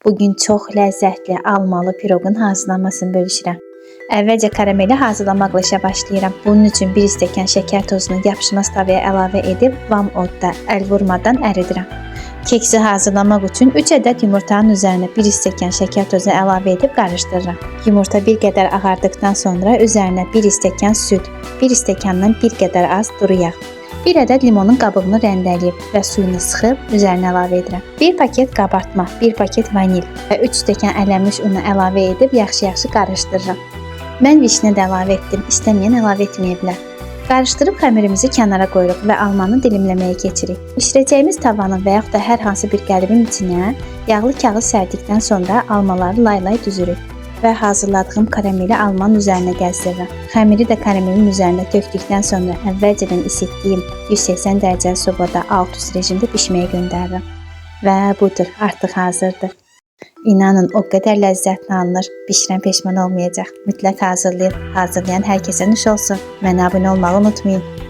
Bugün çox ləzzətli almalı piroqun hazırlanmasını bölüşürəm. Əvvəlcə karameli hazırlamaqla işə başlayıram. Bunun üçün 1 stəkan şəkər tozunu yapışmaz tavaya əlavə edib vam odda əl vurmadan əridirəm. Keksi hazırlamaq üçün 3 ədəd yumurtanın üzərinə 1 stəkan şəkər tozunu əlavə edib qarışdırıram. Yumurta bir qədər ağardıqdan sonra üzərinə 1 stəkan süd, 1 stəkandan bir qədər az duru yağ, 1 ədəd limonun qabığını rəndələyib və suyunu sıxıb üzərinə əlavə edirəm. 1 paket qabartma, 1 paket vanil və 3 stəkan ələnmiş unu əlavə edib yaxşı-yaxşı qarışdırıram. Mən vişnə də əlavə etdim, istəməyən əlavə etməyə bilər. Qarışdırıb xəmirimizi kənara qoyuruq və almanı dilimləməyə keçirik. Bişirəcəyimiz tavanın və yaxud da hər hansı bir qəlibin içinə yağlı kağız sərdikdən sonra almaları lay-lay düzürük və hazırladığım karameli almanın üzərinə gəzdirirəm. Xəmiri də karamelin üzərində tökdükdən sonra əvvəlcədən isitdiyim 180 dərəcəli sobada alt-üst rejimdə bişməyə göndərirəm. Və budur, artıq hazırdır. İnanın, o qədər ləzzətli alınır. Bişirən peşman olmayacaq. Mütləq hazırlayın. Hazırlayan hər kəsə nuş olsun. Mənə abunə olmağı unutmayın.